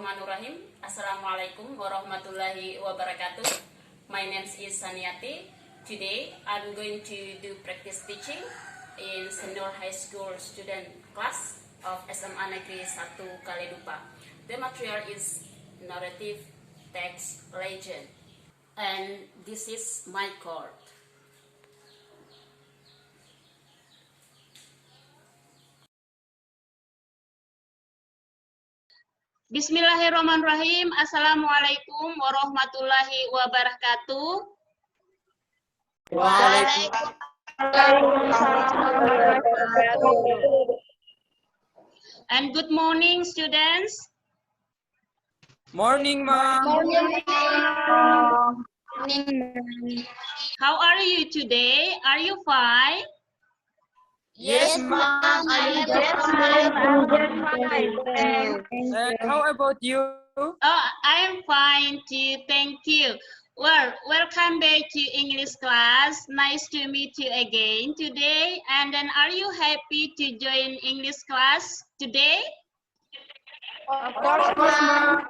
Bismillahirrahmanirrahim. Assalamualaikum warahmatullahi wabarakatuh. My name is Saniati. Today I'm going to do practice teaching in senior high school student class of SMA Negeri 1 Kaledupa. The material is narrative text legend. And this is my chord. Bismillahirrahmanirrahim. Assalamualaikum warahmatullahi wabarakatuh. And good morning, students. Morning, ma'am. How are you today? Are you fine? Yes, ma'am. I'm just fine. And how about you? Oh, I am fine too. Thank you. Well, welcome back to English class. Nice to meet you again today. And then, are you happy to join English class today? Of course, ma'am.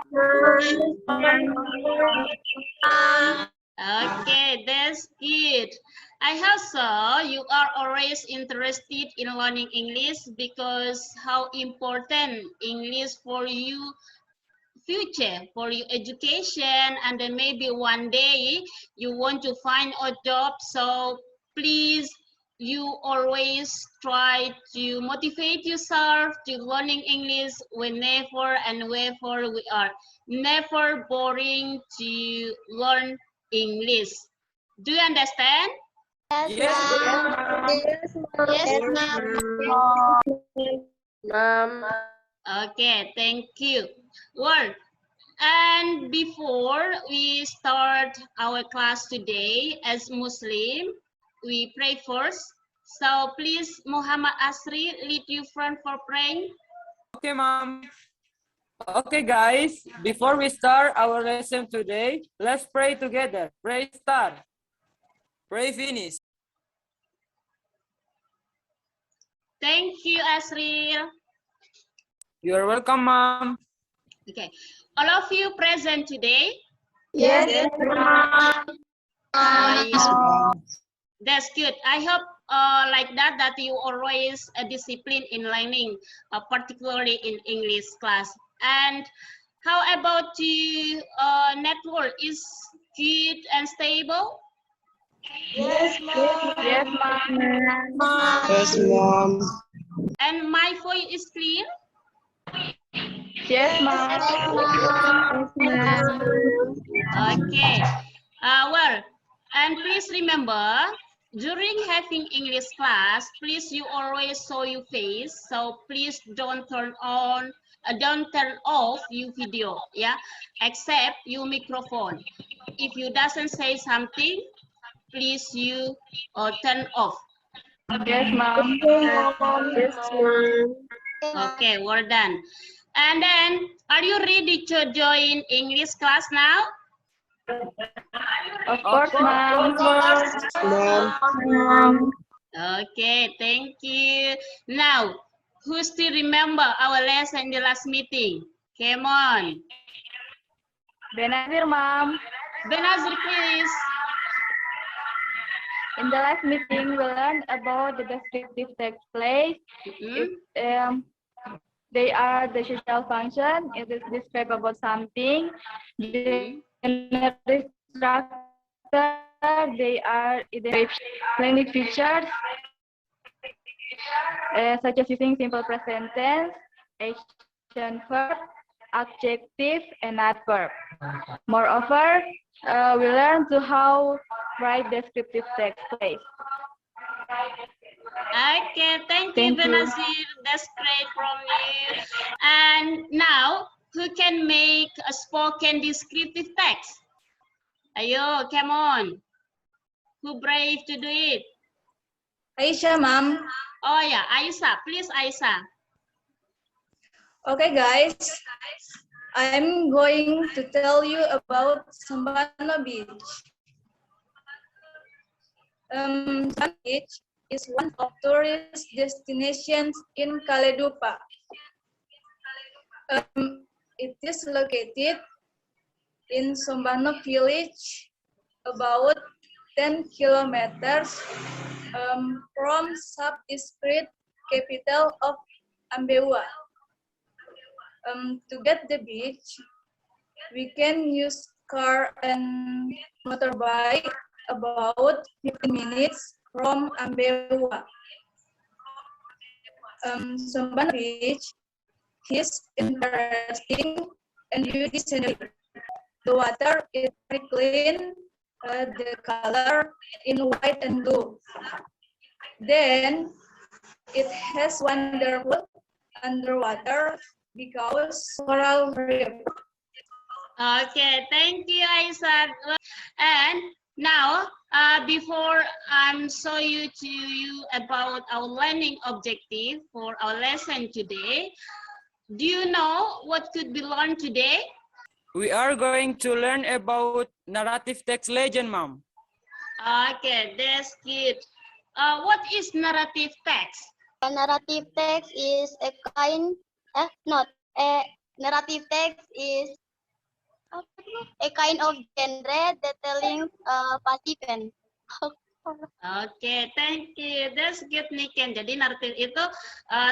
Okay, that's good. I hope so. You are always interested in learning English because how important English for you future, for your education, and then maybe one day you want to find a job. So please, you always try to motivate yourself to learning English whenever and wherever we are. Never boring to learn English. Do you understand? Yes, Ma'am. Okay, thank you. Well, and before we start our class today, as Muslim, we pray first. So please, Muhammad Asri, lead you front for praying. okay, ma'am. Okay, guys, before we start our lesson today, let's pray together. Pray start. Pray finish. Thank you, Asril. You're welcome, ma'am. Okay, all of you present today? Yes, ma'am. That's good. I hope like that you always disciplined in learning, particularly in English class. And how about the network? Is good and stable? Yes, ma'am. Yes, ma'am. Yes, ma'am. And my voice is clear? Yes, ma'am. Okay. Well, and please remember, during having English class, please you always show your face. So please don't turn off your video, yeah, except your microphone. If you doesn't say something, please you turn off. Yes, ma'am. Yes, ma'am. Okay, well done. And then, are you ready to join English class now? Of course, ma'am. Okay, thank you. Now, who still remember our lesson in the last meeting? Come on. Benazir, ma'am. Benazir, please. In the last meeting, we learned about the descriptive text place. They are the social function. It is describe about something. Generic structure. They are identifying features, such as using simple present tense, action verb, adjective, and adverb. Moreover, we learn to how write descriptive text place. Okay, thank you, Benazir. That's great from you. And now, who can make a spoken descriptive text? Ayo, come on. Who brave to do it? Aisyah, ma'am. Oh yeah, Aisyah. Please, Aisyah. Okay, guys. I'm going to tell you about Sambano Beach. Sambano Beach is one of tourist destinations in Kaledupa. It is located in Sombanok village, about 10 kilometers from sub-district capital of Ambeua. To get the beach, we can use car and motorbike about 15 minutes from Ambeua. Somban Beach is interesting and beauty scenery. The water is very clean, the color in white and blue. Then it has wonderful underwater because coral reef. Okay, thank you, Aisyah. And now, before I'm show you about our learning objective for our lesson today, do you know what could be learned today? We are going to learn about narrative text legend, Mom. Okay, that's good. What is narrative text? A narrative text is a kind, narrative text is a kind of genre detailing past event. Okay, thank you. That's good, Niken. Jadi naratif itu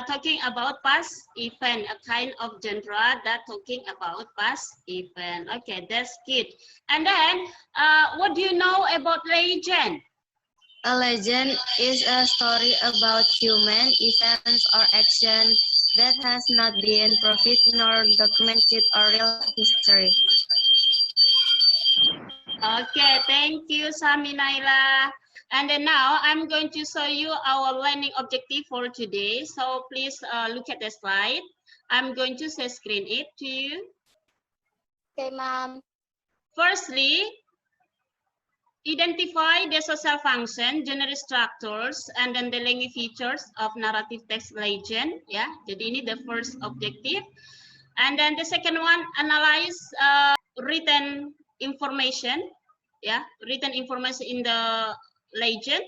talking about past event, a kind of genre that talking about past event. Okay, that's good. And then, what do you know about legend? A legend is a story about human events or action that has not been proved nor documented or real history. Okay, thank you, Saminaila. And then now I'm going to show you our learning objective for today. So please look at the slide. I'm going to share screen it to you. Okay, Mom. Firstly, identify the social function, general structures, and then the language features of narrative text legend. Yeah, jadi ini the first objective. And then the second one, analyze written information. Yeah, written information in the legend.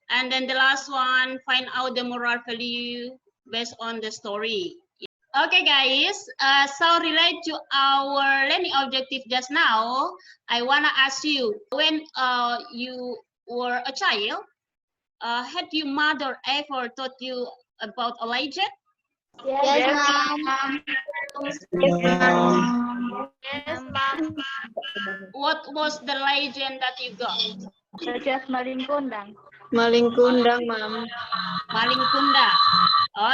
And then the last one, find out the moral value based on the story. Okay, guys, so relate to our learning objective just now, I want to ask you, when you were a child, had your mother ever taught you about a legend? Yes, Mom. Yes, Mom. What was the legend that you got? Such as Maling Kundang. Maling Kundang, Mom. Maling Kundang.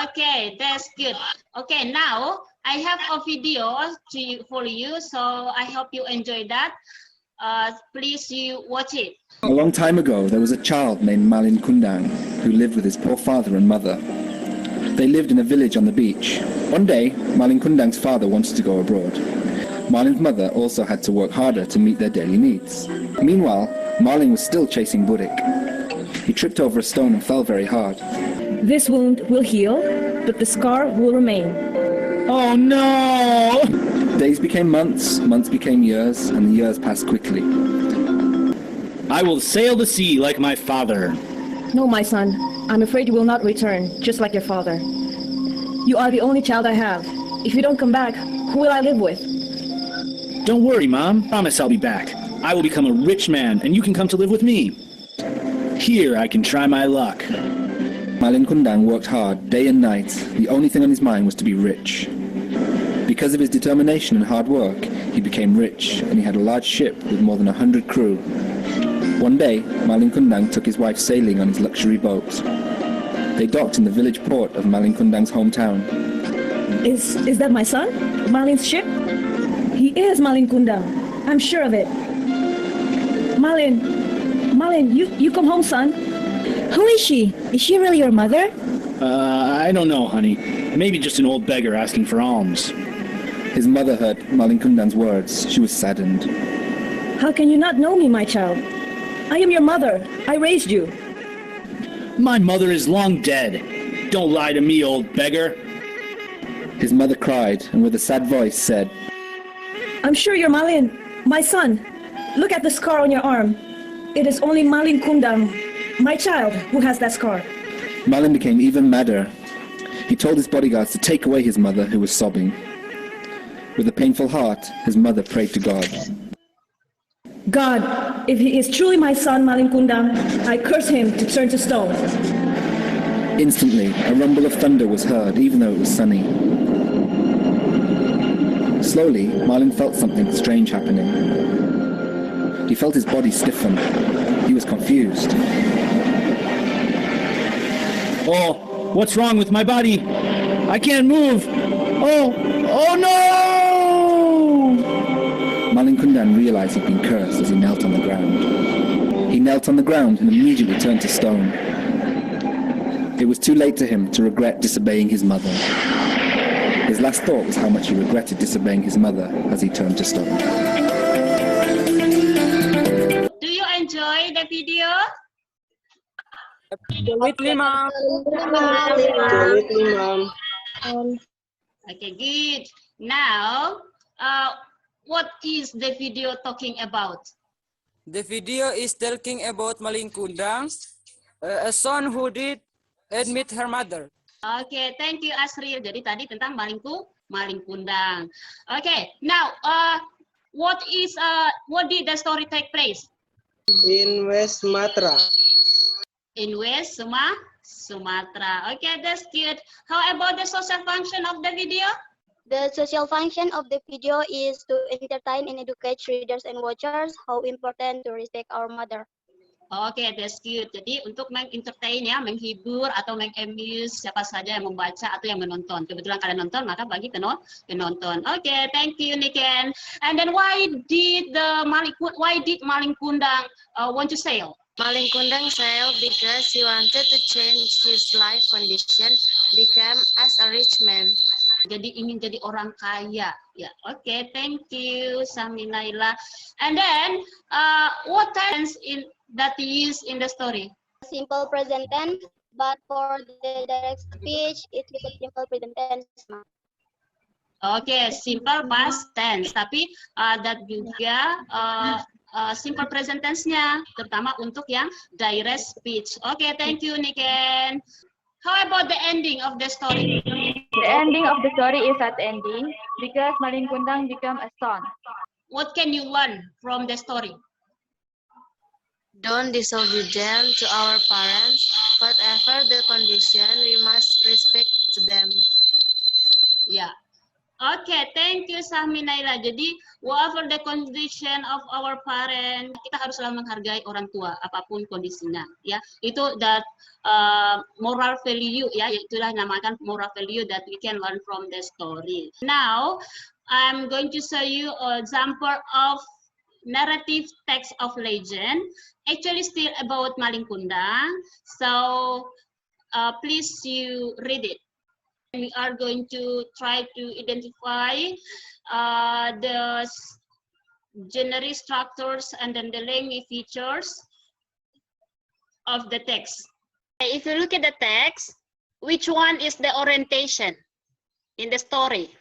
Okay, that's good. Okay, now I have a video for you, so I hope you enjoy that. Please you watch it. A long time ago, there was a child named Malin Kundang who lived with his poor father and mother. They lived in a village on the beach. One day, Malin Kundang's father wanted to go abroad. Malin's mother also had to work harder to meet their daily needs. Meanwhile, Malin was still chasing Burik. He tripped over a stone and fell very hard. This wound will heal, but the scar will remain. Oh no! Days became months, months became years, and the years passed quickly. I will sail the sea like my father. No, my son, I'm afraid you will not return, just like your father. You are the only child I have. If you don't come back, who will I live with? Don't worry, Mom. Promise I'll be back. I will become a rich man, and you can come to live with me. Here I can try my luck. Malin Kundang worked hard, day and night. The only thing on his mind was to be rich. Because of his determination and hard work, he became rich, and he had a large ship with more than 100 crew. One day, Malin Kundang took his wife sailing on his luxury boat. They docked in the village port of Malin Kundang's hometown. Is that my son? Malin's ship? He is Malin Kundang. I'm sure of it. Malin, you come home, son. Who is she? Is she really your mother? I don't know, honey. Maybe just an old beggar asking for alms. His mother heard Malin Kundang's words. She was saddened. How can you not know me, my child? I am your mother. I raised you. My mother is long dead. Don't lie to me, old beggar. His mother cried, and with a sad voice said, I'm sure you're Malin, my son. Look at the scar on your arm. It is only Malin Kundang, my child, who has that scar. Malin became even madder. He told his bodyguards to take away his mother, who was sobbing. With a painful heart, his mother prayed to God. God, if he is truly my son, Malin Kundang, I curse him to turn to stone. Instantly, a rumble of thunder was heard, even though it was sunny. Slowly, Malin felt something strange happening. He felt his body stiffen. He was confused. Oh, what's wrong with my body? I can't move. Oh no! Malin Kundang realized he'd been cursed as he knelt on the ground. He knelt on the ground and immediately turned to stone. It was too late to him to regret disobeying his mother. His last thought was how much he regretted disobeying his mother as he turned to stone. Do you enjoy the video? Absolutely, ma'am. Okay, good. Now, what is the video talking about? The video is talking about Malin Kundang, a son who did admit her mother. Okay, thank you Asril. Jadi tadi tentang Malin Kundang. Okay, now what did the story take place? In West Sumatra. In West Sumatra. Okay, that's good. How about the social function of the video? The social function of the video is to entertain and educate readers and watchers how important to respect our mother. Oke, that's good. Jadi untuk mengentertain ya, menghibur atau mengamuse siapa saja yang membaca atau yang menonton. Kebetulan kalian nonton, maka bagi penonton. Oke, thank you Niken. And then why did Malin Kundang want to sail? Malin Kundang sailed because he wanted to change his life condition, become as a rich man. Jadi ingin jadi orang kaya. Ya, oke, thank you Saminaila. And then what tense that you use in the story? Simple present tense, but for the direct speech, it is a simple present tense. Oke, simple past tense. Tapi that juga simple present tense-nya, terutama untuk yang direct speech. Oke, thank you Niken. How about the ending of the story? The ending of the story is at ending because Malin Kundang become a son. What can you learn from the story? Don't disobedient to our parents, whatever the condition, we must respect them. Ya, oke, thank you Sahminaila. Jadi, whatever the condition of our parents, kita harus selalu menghargai orang tua, apapun kondisinya. Ya, itu that moral value, ya, itulah namakan moral value that we can learn from the story. Now, I'm going to show you an example of narrative text of legend, actually still about Malin Kundang. So please you read it. We are going to try to identify the genre structures and then the language features of the text. If you look at the text, which one is the orientation in the story?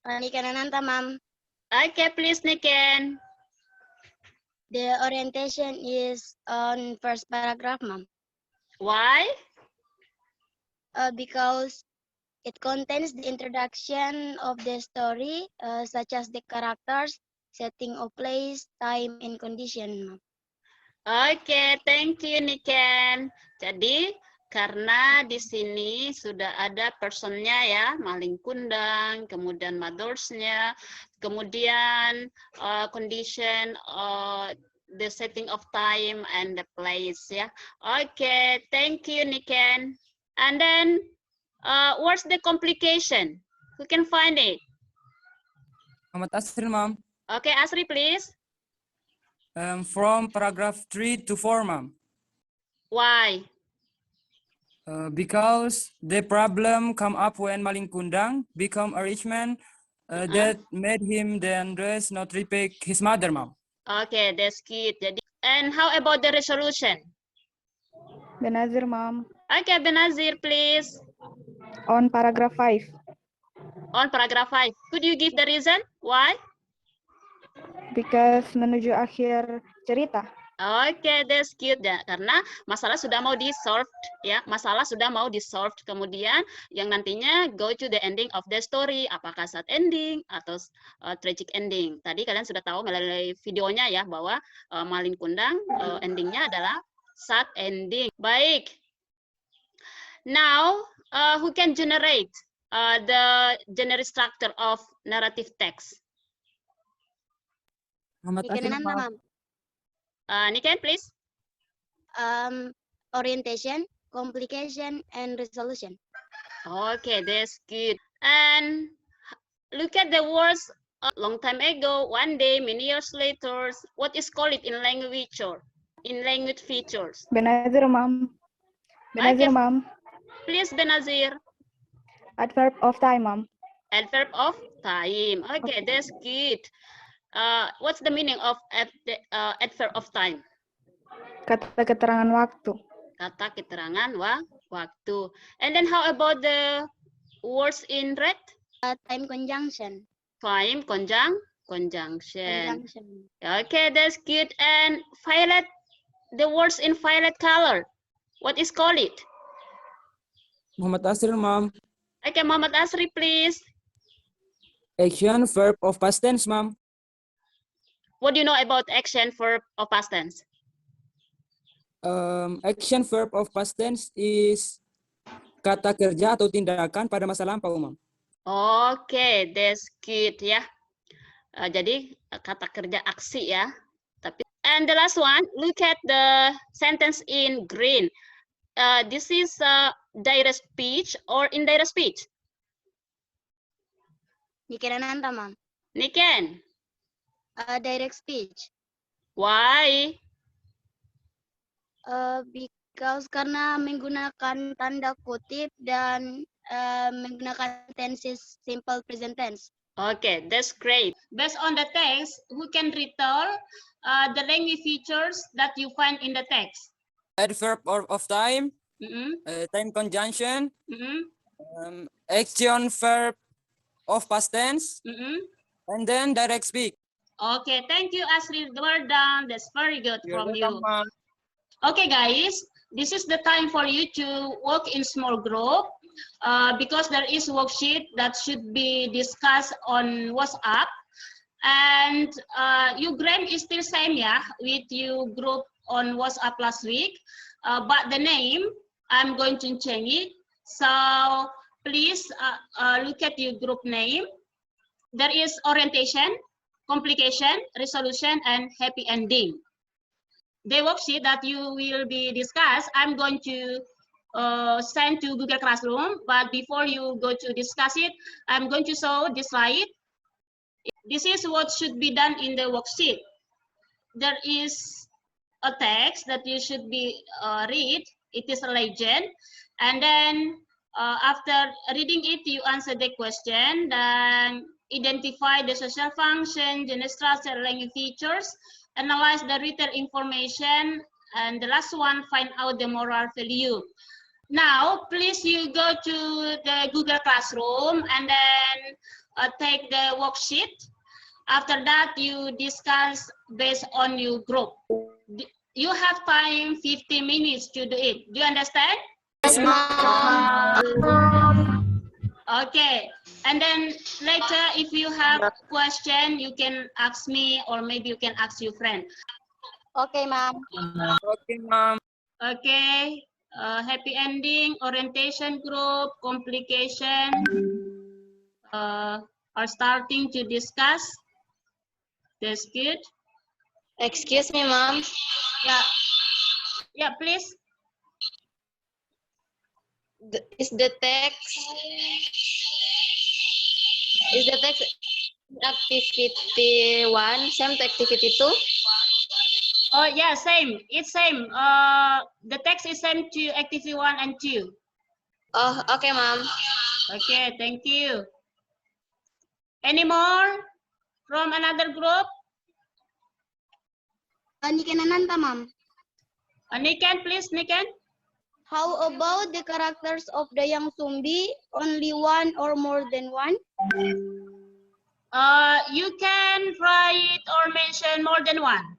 Niken Ananta, ma'am. Okay, please, Niken. The orientation is on first paragraph, ma'am. Why? Because it contains the introduction of the story, such as the characters, setting of place, time, and condition, ma'am. Okay, thank you, Niken. Jadi, karena di sini sudah ada personnya ya, Malin Kundang, kemudian mothers-nya, kemudian condition, the setting of time and the place ya. Okay, thank you Niken. And then what's the complication? Who can find it? Muhammad Asri, ma'am. Okay, Asri, please. From paragraph 3 to 4, ma'am. Why? Because the problem come up when Malin Kundang become a rich man that made him then not respect his mother, ma'am. Okay, that's good. And how about the resolution? Benazir, ma'am. Okay, Benazir, please. On paragraph 5. On paragraph 5. Could you give the reason? Why? Because menuju akhir cerita. Oke, that's cute ya. Karena masalah sudah mau di-solved ya. Masalah sudah mau di-solved. Kemudian yang nantinya go to the ending of the story. Apakah sad ending atau tragic ending. Tadi kalian sudah tahu melalui videonya ya bahwa Malin Kundang endingnya adalah sad ending. Baik. Now, who can generate the generic structure of narrative text? Niken, please. Orientation, complication, and resolution. Okay, that's good. And look at the words a long time ago, one day, many years later. What is called it in language features? Benazir, ma'am. Okay. Ma'am. Please, Benazir. Adverb of time, ma'am. Adverb of time. Okay, that's good. What's the meaning of adverb of time? Kata keterangan waktu. Kata keterangan waktu. And then how about the words in red? Time conjunction. Time conjunction. Okay, that's good. And violet, the words in violet color. What is called it? Muhammad Asri, ma'am. Okay, Muhammad Asri, please. Action verb of past tense, ma'am. What do you know about action verb of past tense? Action verb of past tense is kata kerja atau tindakan pada masa lampau, ma'am. Oke, that's good ya. Jadi kata kerja aksi ya. And the last one, look at the sentence in green. This is direct speech or indirect speech? Niken Ananta, ma'am. Niken. Direct speech. Why? Because karena menggunakan tanda kutip dan menggunakan tenses simple present tense. Okay, that's great. Based on the text, who can retell the language features that you find in the text? Adverb of time, time conjunction, action verb of past tense, and then direct speech. Okay, thank you, Asri. Well done. That's very good from you. Okay, guys, this is the time for you to work in small group because there is worksheet that should be discussed on WhatsApp. And your grade is still same, yeah, with you group on WhatsApp last week. But the name, I'm going to change it. So please look at your group name. There is orientation, complication, resolution, and happy ending. The worksheet that you will be discussed, I'm going to send to Google Classroom. But before you go to discuss it, I'm going to show this slide. This is what should be done in the worksheet. There is a text that you should be read. It is a legend. And then after reading it, you answer the question. Then identify the social function, gender structure, language features, analyze the written information, and the last one, find out the moral value. Now, please you go to the Google Classroom and then take the worksheet. After that, you discuss based on your group. You have time 50 minutes to do it. Do you understand? Yes, ma'am. Okay, and then later if you have a question, you can ask me or maybe you can ask your friend. Okay, ma'am. Okay, ma'am. Okay, happy ending, orientation group, complication are starting to discuss. That's good. Excuse me, ma'am. Yeah, please. Is the text activity 1 same to activity 2? Oh yeah, same. It's same. The text is same to activity 1 and 2. Oh, okay, ma'am. Okay, thank you. Any more from another group? Niken Ananta, ma'am. Niken, please, Niken. How about the characters of the young zombie? Only one or more than one? You can write or mention more than one.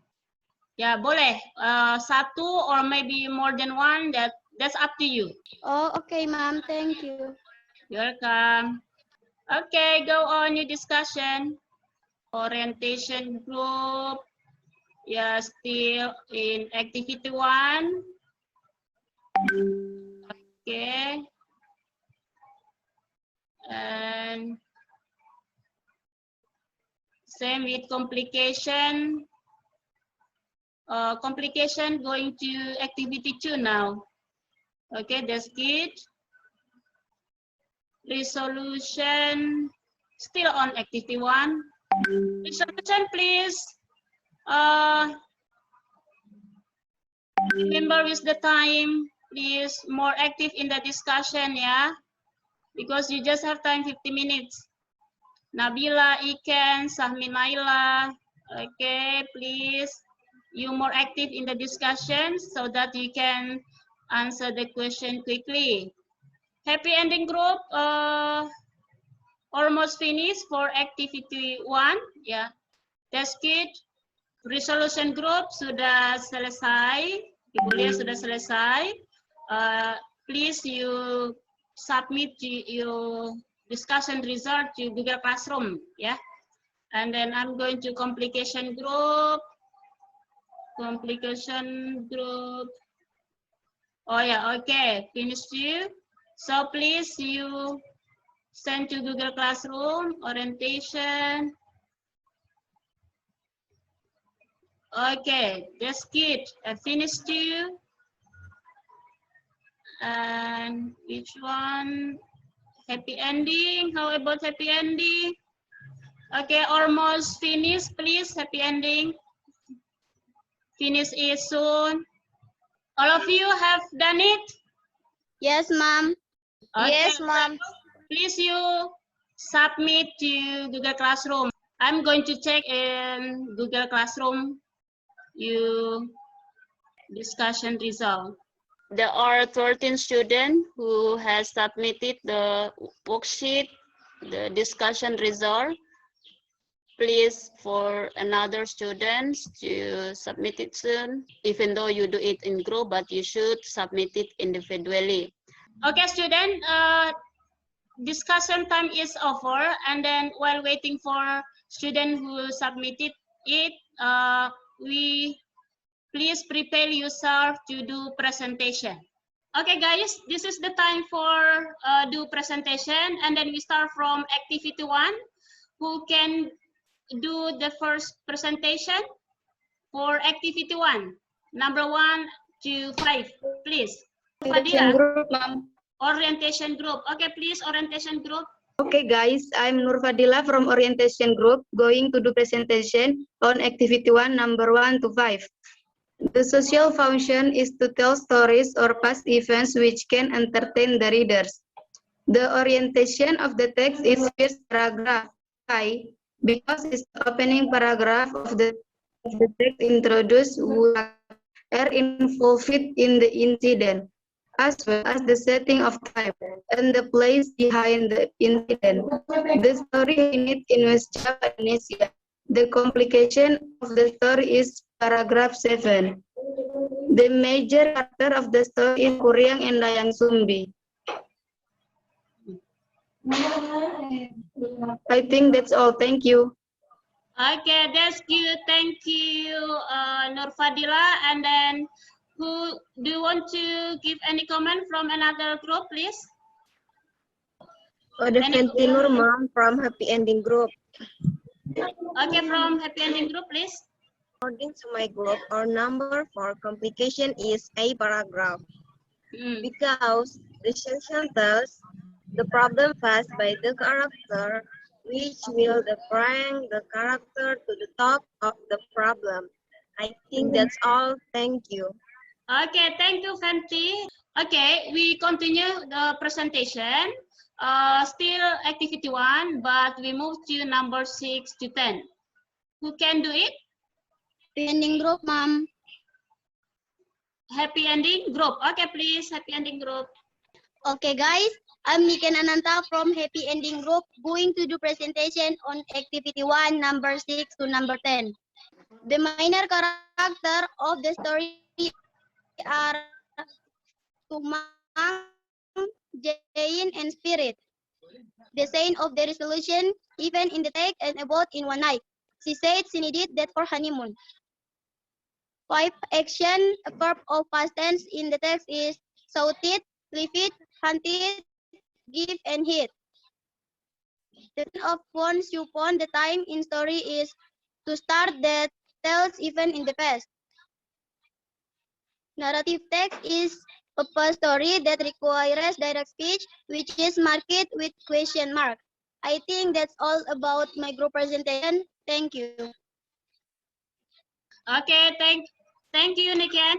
Ya, boleh. Satu or maybe more than one. That's up to you. Oh, okay, ma'am. Thank you. You're welcome. Okay, go on your discussion. Orientation group. Yeah, still in activity 1. Okay. And same with complication. Complication going to activity 2 now. Okay, that's good. Resolution still on activity 1. Resolution, please. Remember with the time, please more active in the discussion, yeah, because you just have time 50 minutes. Nabila, Iken, Sahmi, Naila, okay, please, you more active in the discussion so that you can answer the question quickly. Happy ending group, almost finished for activity 1, yeah, that's good. Resolution group sudah selesai, Ibu Lia sudah selesai. Please you submit your discussion result to Google Classroom, yeah. And then I'm going to complication group. Complication group. Oh yeah, okay, finished you. So please you send to Google Classroom orientation. Okay, that's good. I finished you. And which one? Happy ending. How about happy ending? Okay, almost finished. Please, happy ending. Finish it soon. All of you have done it? Yes, ma'am. Okay, Yes, ma'am. please you submit to Google Classroom. I'm going to check in Google Classroom your discussion result. There are 13 students who has submitted the worksheet, the discussion result. Please, for another students to submit it soon. Even though you do it in group, but you should submit it individually. Okay, student, discussion time is over. And then while waiting for student who submitted it, please prepare yourself to do presentation. Okay, guys, this is the time for do presentation, and then we start from activity 1. Who can do the first presentation for activity 1? Number 1 to 5, please. Orientation group, ma'am. Orientation group. Okay, please, orientation group. Okay, guys, I'm Nur Fadila from orientation group, going to do presentation on activity 1, number 1 to 5. The social function is to tell stories or past events which can entertain the readers. The orientation of the text is first paragraph. Why? Because it's the opening paragraph of the text introduces who are involved in the incident, as well as the setting of time and the place behind the incident. The story unit in West Java, Indonesia. The complication of the story is paragraph 7. The major character of the story is Kuryang and Dayang Sumbi. I think that's all. Thank you. Okay, that's good. Thank you, Nur Fadila. And then, who do you want to give any comment from another group, please? Definitely Nur, ma'am, from Happy Ending Group. Okay, from Happy Ending Group, please. According to my group, our number for complication is a paragraph. Because the session tells the problem faced by the character, which will bring the character to the top of the problem. I think that's all. Thank you. Okay, thank you, Fenty. Okay, we continue the presentation. Still activity 1, but we move to number 6 to 10. Who can do it? Happy ending group, ma'am. Happy ending group. Okay, please, happy ending group. Okay, guys, I'm Niken Ananta from Happy Ending Group, going to do presentation on activity 1, number 6 to number 10. The minor character of the story are Tumang, Jane, and Spirit. The scene of the resolution, even in the text and about in one night. She said she needed that for honeymoon. 5 action verb of past tense in the text is shouted, lifted, hunted, give, and hit. The tense of once upon the time in story is to start that tells even in the past. Narrative text is a story that requires direct speech, which is marked with question mark. I think that's all about my group presentation. Thank you. Okay, thank you, Niken.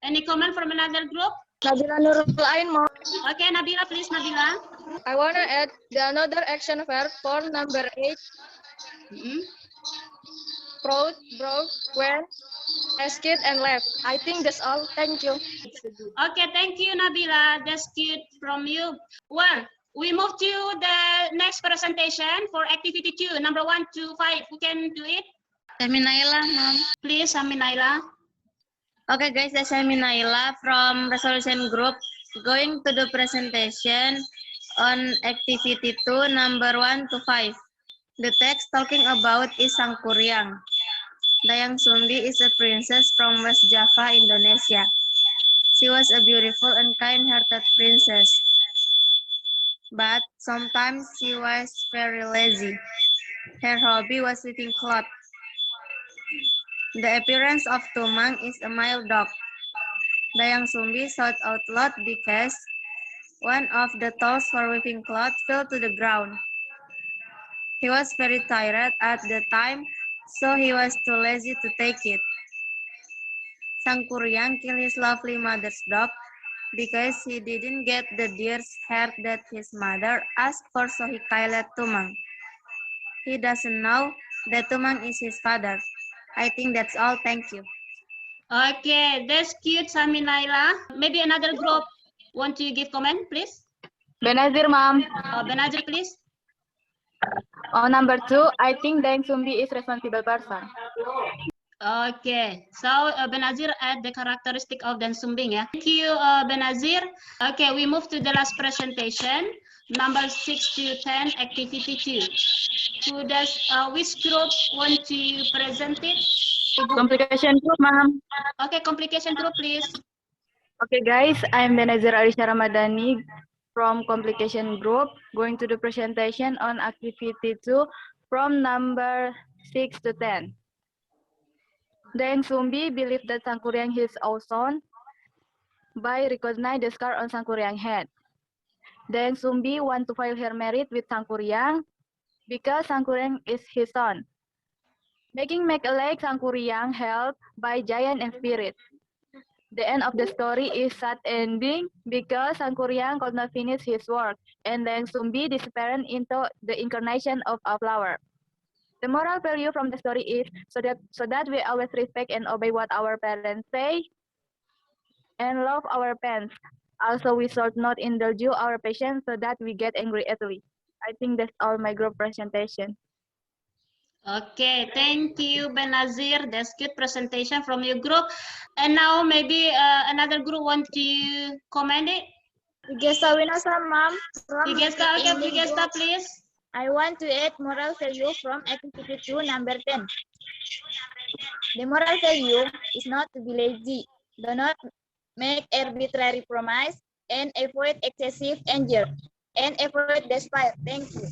Any comment from another group? Nabila Nurul Ain, Mom. Okay, Nabila, please, Nabila. I want to add another action verb for number 8. Brought, went, asked, and left. I think that's all. Thank you. Okay, thank you, Nabila. That's cute from you. Well, we move to the next presentation for activity 2, number 1 to 5. Who can do it? Saminaila, Mom. Please, Saminaila. Okay, guys, that's Saminaila from Resolution Group. Going to the presentation on activity 2, number 1 to 5. The text talking about is Sangkuriang. Dayang Sumbi is a princess from West Java, Indonesia. She was a beautiful and kind-hearted princess, but sometimes she was very lazy. Her hobby was weaving cloth. The appearance of Tumang is a mild dog. Dayang Sumbi sought out loud because one of the tools for weaving cloth fell to the ground. He was very tired at the time, so he was too lazy to take it. Sangkuriang killed his lovely mother's dog because he didn't get the deer's hair that his mother asked for, so he killed Tumang. He doesn't know that Tumang is his father. I think that's all. Thank you. Okay, that's cute, Saminaila. Maybe another group want to give comment, please? Benazir, Mom. Benazir, please. Number 2, I think Dayang Sumbi is responsible person. Okay, so Benazir add the characteristic of Dayang Sumbi, yeah. Thank you, Benazir. Okay, we move to the last presentation, number 6 to 10, activity 2. Who does, which group want to present it? Complication group, Mom. Okay, complication group, please. Okay, guys, I'm Benazir Alisha Ramadhani from complication group, going to the presentation on activity 2 from number 6 to 10. Dayang Sumbi believed that Sangkuriang is his own son by recognizing the scar on Sangkuriang's head. Dayang Sumbi want to file her marriage with Sangkuriang because Sangkuriang is his son. Making Make-a-Lake Sangkuriang helped by Giant and Spirit. The end of the story is sad ending because Sangkuriang could not finish his work, and Dayang Sumbi disappeared into the incarnation of a flower. The moral value from the story is so that we always respect and obey what our parents say and love our parents. Also, we should not indulge our patience so that we get angry easily. I think that's all my group presentation. Okay, thank you, Benazir. That's good presentation from your group. And now maybe another group want to comment it. Vigesta Winasa, Mom. Vigesta, okay, Vigesta, please. I want to add moral value from activity 2, number 10. The moral value is not to be lazy. Do not make arbitrary promise and avoid excessive anger and avoid despair. Thank you.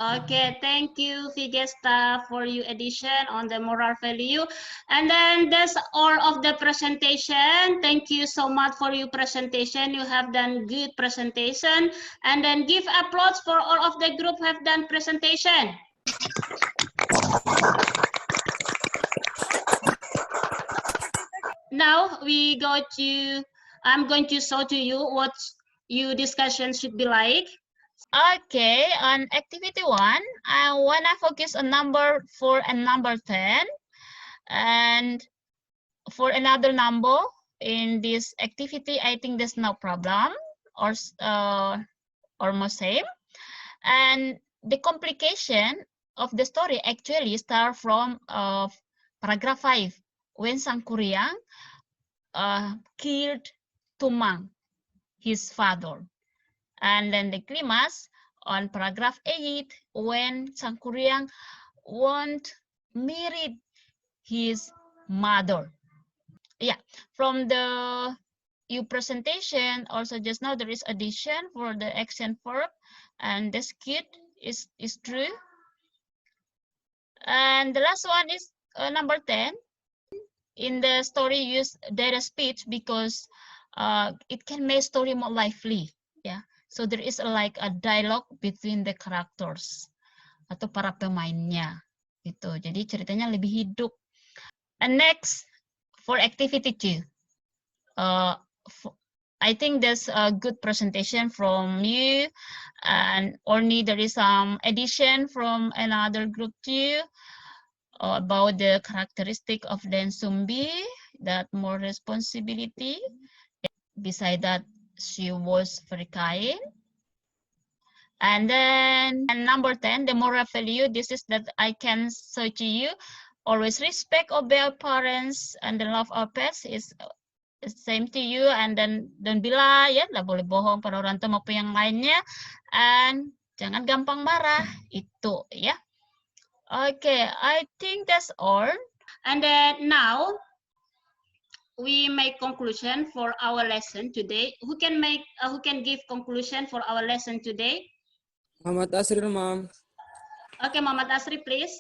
Okay, thank you, Vigesta, for your addition on the moral value. And then that's all of the presentation. Thank you so much for your presentation. You have done good presentation. And then give applause for all of the group who have done presentation. Now we go to, I'm going to show to you what your discussion should be like. Okay, on activity 1, I wanna focus on number 4 and number 10. And for another number in this activity, I think there's no problem or almost same. And the complication of the story actually start from paragraph 5, when Sangkuriang killed Tumang, his father. And then the climax on paragraph 8, when Sangkuriang won't marry his mother. Yeah, from the presentation, also just now there is addition for the action verb, and the skit is true. And the last one is number 10. In the story, use data speech because it can make story more lively. Yeah, so there is like a dialogue between the characters atau para pemainnya gitu. Jadi ceritanya lebih hidup. And next for activity 2, I think there's a good presentation from you, and only there is some addition from another group too about the characteristic of Dan Sumbi, that more responsibility. Beside that, she was very kind. And then number 10, the moral value. This is that I can say to you, always respect, obey our parents, and the love our pets is same to you. And then don't be lie, ya, nggak boleh bohong pada orang tua maupun yang lainnya. And jangan gampang marah, itu ya. Okay, I think that's all. And then now we make conclusion for our lesson today. Who can give conclusion for our lesson today? Muhammad Asril, ma'am. Okay, Muhammad Asri, please.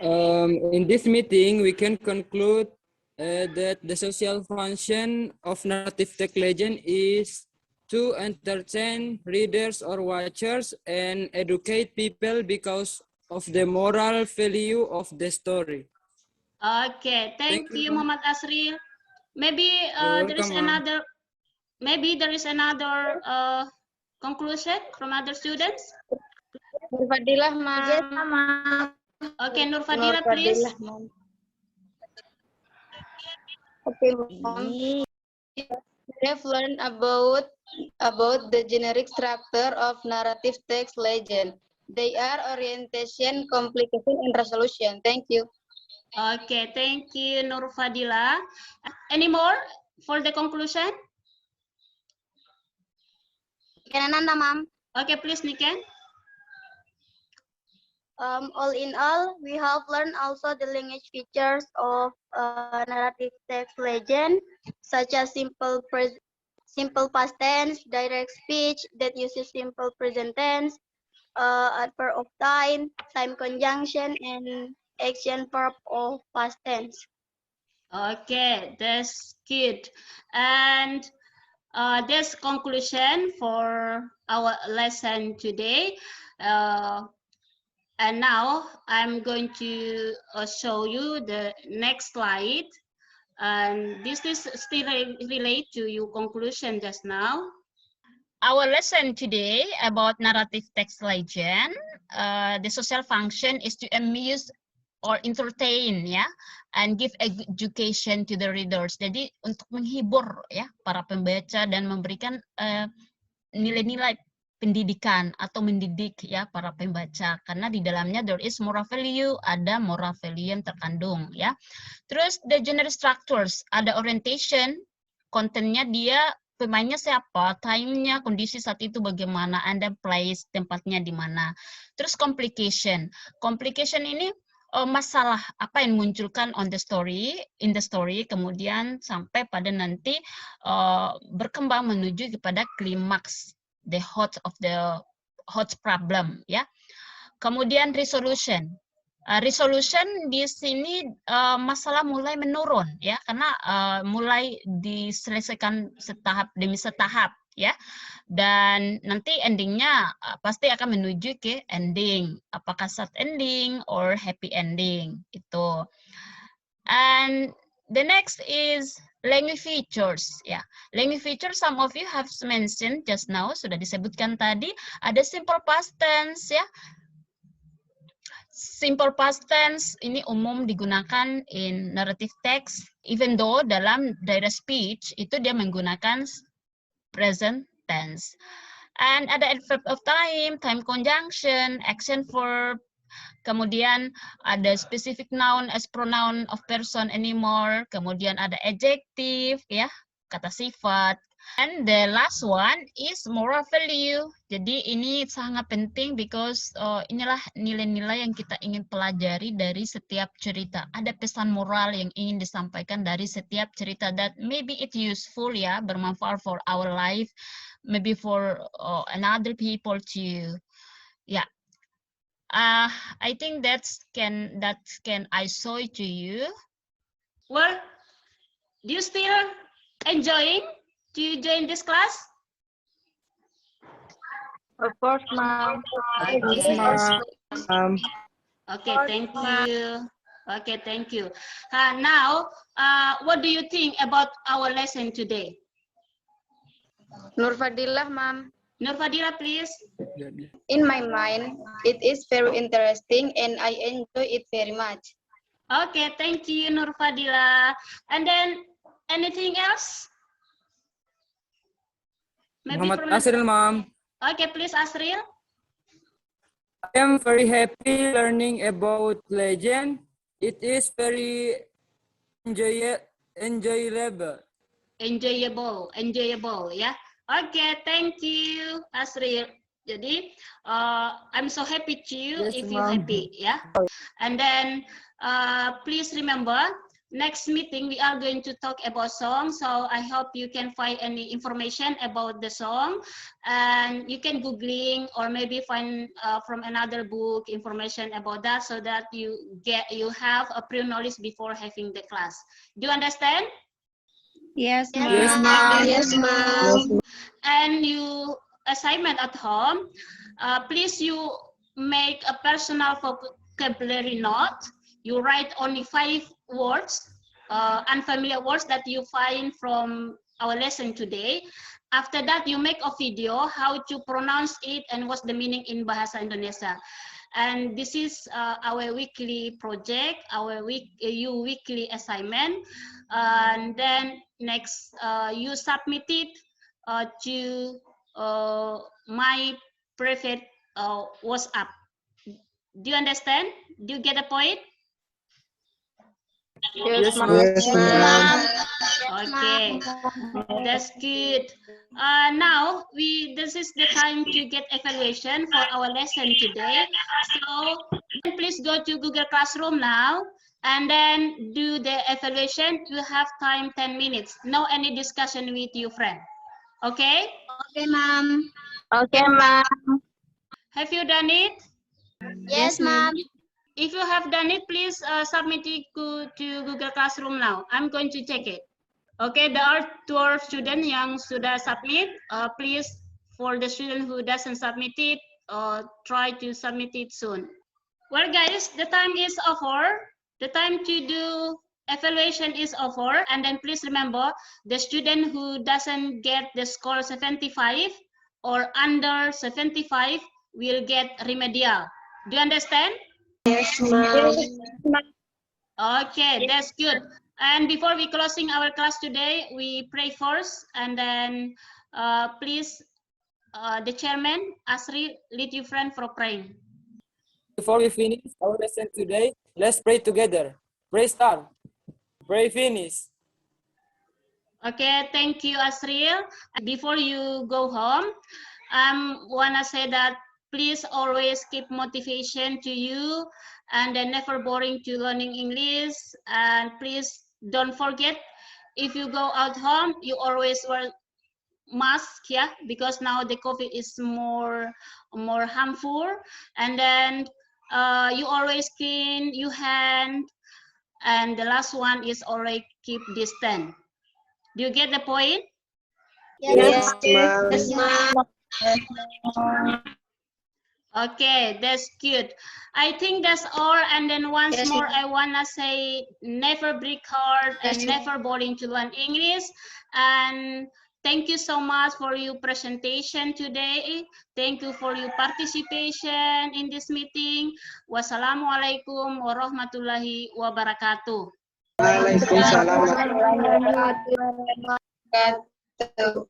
In this meeting, we can conclude that the social function of narrative text legend is to entertain readers or watchers and educate people because of the moral value of the story. Okay, thank you, Muhammad Asri. Maybe there is another. Maybe there is another conclusion from other students. Nurfadilah, ma'am. Yes, ma'am. Okay, Nurfadilah, please. Okay, ma'am. We have learned about the generic structure of narrative text legend. They are orientation, complication, and resolution. Thank you. Okay, thank you, Nurfadilah. Any more for the conclusion? Nanda, ma'am. Okay, please, Niken. All in all, we have learned also the language features of narrative text legend, such as simple past tense, direct speech that uses simple present tense, adverb of time conjunction, and action verb of past tense. Okay, that's good. And that's conclusion for our lesson today. And now I'm going to show you the next slide. And this is still relate to your conclusion just now. Our lesson today about narrative text legend, the social function is to amuse or entertain, ya, and give education to the readers. Jadi untuk menghibur ya para pembaca dan memberikan nilai-nilai pendidikan atau mendidik ya para pembaca, karena di dalamnya there is moral value, ada moral value yang terkandung ya. Terus the general structures, ada orientation, kontennya dia pemainnya siapa, time-nya, kondisi saat itu bagaimana, and then place, tempatnya di mana. Terus complication ini masalah apa yang munculkan in the story, kemudian sampai pada nanti berkembang menuju kepada klimaks, the heart problem, ya. Kemudian resolution di sini masalah mulai menurun, ya, karena mulai diselesaikan setahap demi setahap, ya, dan nanti endingnya pasti akan menuju ke ending, apakah sad ending or happy ending itu. And the next is language features, ya. Language features some of you have mentioned just now, sudah disebutkan tadi, ada simple past tense, ya. Simple past tense ini umum digunakan in narrative text, even though dalam direct speech itu dia menggunakan present tense. And ada adverb of time conjunction, action verb, Kemudian ada specific noun as pronoun of person anymore. Kemudian ada adjective, ya, kata sifat. And the last one is moral value. Jadi ini sangat penting because inilah nilai-nilai yang kita ingin pelajari dari setiap cerita. Ada pesan moral yang ingin disampaikan dari setiap cerita that maybe it useful, ya, bermanfaat for our life, maybe for another people too. Yeah. I think that can I show to you. Well, do you still enjoying to join this class? Of course, ma'am. Okay. Okay, Of thank course, you. Okay, thank you. Now, what do you think about our lesson today? Nurfadilah, ma'am. Nurfadilah, please. In my mind, it is very interesting and I enjoy it very much. Okay, thank you, Nurfadilah. And then, anything else? Maybe Muhammad from Asril, ma'am. Okay, please, Asril. I am very happy learning about legend. It is very enjoyable. Enjoyable, ya. Okay, thank you, Asril. Jadi, I'm so happy too Yes, if you ma'am. happy, ya. And then, please remember, next meeting we are going to talk about song. So I hope you can find any information about the song, and you can googling or maybe find from another book information about that, so that you have a pre-knowledge before having the class. Do you understand? Yes, Yes, ma'am. Yes, ma'am. And you assignment at home, please you make a personal vocabulary note. You write only 5 words, unfamiliar words that you find from our lesson today. After that, you make a video how to pronounce it and what's the meaning in Bahasa Indonesia. And this is our weekly project, our weekly assignment. And then next, you submit it to my private WhatsApp. Do you understand? Do you get the point? Yes, ma'am. Yes, ma'am. Okay, that's good. Now this is the time to get evaluation for our lesson today. So please go to Google Classroom now and then do the evaluation. You have time 10 minutes. No any discussion with your friend. Okay? Okay, ma'am. Okay, ma'am. Have you done it? Yes, ma'am. If you have done it, please submit it to Google Classroom now. I'm going to check it. Okay, there are 12 students yang sudah submit. Please, for the student who doesn't submit it, try to submit it soon. Well, guys, the time is over. The time to do evaluation is over. And then please remember, the student who doesn't get the score 75 or under 75 will get remedial. Do you understand? Yes, ma'am. Okay, that's good. And before we closing our class today, we pray first, and then please, the chairman, Asri, lead your friend for praying. Before we finish our lesson today, let's pray together. Pray start. Pray finish. Okay, thank you, Asril. Before you go home, I wanna say that please always keep motivation to you and then never boring to learning English. And please don't forget, if you go out home, you always wear mask, yeah, because now the COVID is more harmful. And then you always clean your hand. And the last one is always keep distance. Do you get the point? Yes, ma'am. Yes, ma'am. Okay, that's good. I think that's all. And then once Yes, more, ma'am. I wanna say never break heart and Yes, ma'am. never boring to learn English. And thank you so much for your presentation today. Thank you for your participation in this meeting. Wassalamualaikum warahmatullahi wabarakatuh. Waalaikumsalam. Wabarakatuh.